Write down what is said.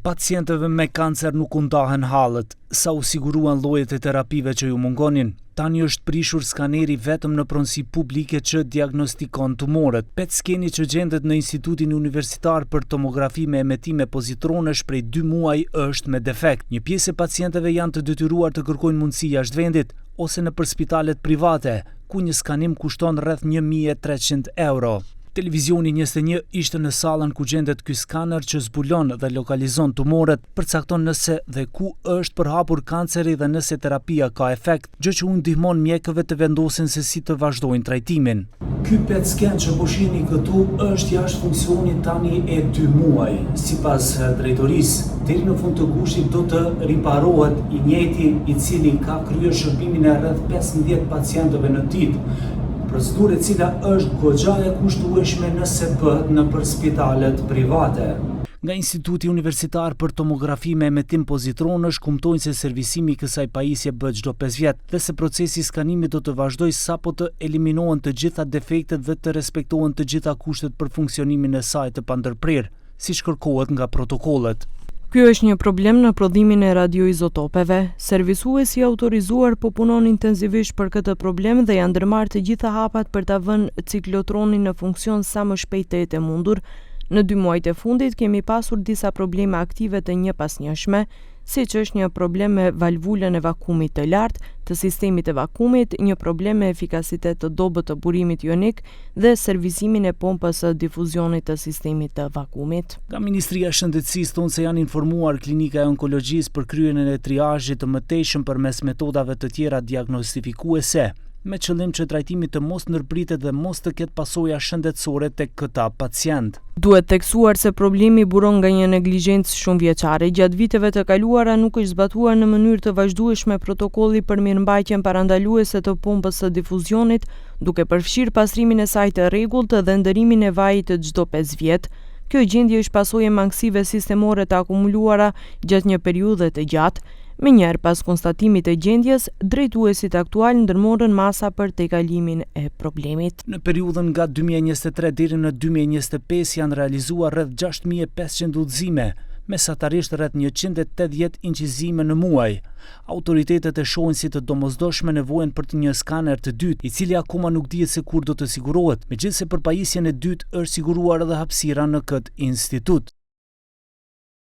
Pacientëve me kancer nuk u ndahen hallet, sa u siguruan llojet e terapive që ju mungonin. Tani është prishur skaneri vetëm në pronësi publike që diagnostikon tumorët. PET skeni që gjendet në Institutin Universitar për Tomografi me emetime pozitronesh prej 2 muaj është me defekt. Një pjesë e pacientëve janë të detyruar të kërkojnë mundësi jashtë vendit ose nëpër spitalet private, ku një skanim kushton rreth 1.300 euro. Televizioni 21 ishte në sallën ku gjendet ky skaner që zbulon dhe lokalizon tumorët, përcakton nëse dhe ku është përhapur kanceri dhe nëse terapia ka efekt, gjë që u ndihmon mjekëve të vendosin se si të vazhdojnë trajtimin. Ky PET scan që po shihni këtu është jashtë funksionit tani e 2 muaj. Sipas drejtorisë, deri në fund të gushtit do të riparohet i njëjti i cili ka kryer shërbimin e rreth 15 pacientëve në ditë. Procedurë e cila është goxha e kushtueshme nëse bëhet nëpër spitalet private. Nga Instituti Universitar për Tomografi me emetim pozitronesh kumtojnë se servisimi i kësaj pajisje bëhet çdo 5 vjet dhe se procesi i skanimit do të vazhdojë sapo të eliminohen të gjitha defektet dhe të respektohen të gjitha kushtet për funksionimin e saj të pandërprer, siç kërkohet nga protokollet. Ky është një problem në prodhimin e radioizotopeve. Servisuesi autorizuar po punon intensivisht për këtë problem dhe janë ndërmarrë të gjitha hapat për ta vënë ciklotronin në funksion sa më shpejt e mundur. Në 2 muajt e fundit kemi pasur disa probleme aktive të njëpasnjëshme, siç është një problem me valvulën e vakumit të lartë të sistemit e vakumit, një problem me efikasitet të dobët të burimit ionik dhe servisimin e pompës së difuzionit të sistemit të vakumit. Nga Ministria e Shëndetësisë thonë se janë informuar klinika e onkologjisë për kryerjen e triazhit të mëtejshëm përmes metodave të tjera diagnostifikuese, me qëllim që trajtimi të mos ndërpritet dhe mos të ketë pasoja shëndetësore tek këta pacient. Duhet theksuar se problemi buron nga një neglizhencë shumë vjeçare. Gjatë viteve të kaluara nuk është zbatuar në mënyrë të vazhdueshme protokolli për mirëmbajtjen parandaluese të pompës së difuzionit, duke përfshirë pastrimin e saj të rregullt dhe ndërimin e vajit çdo 5 vjet. Kjo gjendje është pasojë e mangësive sistemore të akumuluara gjatë një periudhe të gjatë. Menjëherë pas konstatimit të gjendjes, drejtuesit aktual ndërmorën masa për tejkalimin e problemit. Në periudhën nga 2023 deri në 2025 janë realizuar rreth 6500 udhëzime, mesatarisht rreth 180 incizime në muaj. Autoritetet e shohin si të domosdoshme nevojën për një skaner të dytë, i cili akoma nuk dihet se kur do të sigurohet, megjithëse për pajisjen e dytë është siguruar edhe hapësira në këtë institut.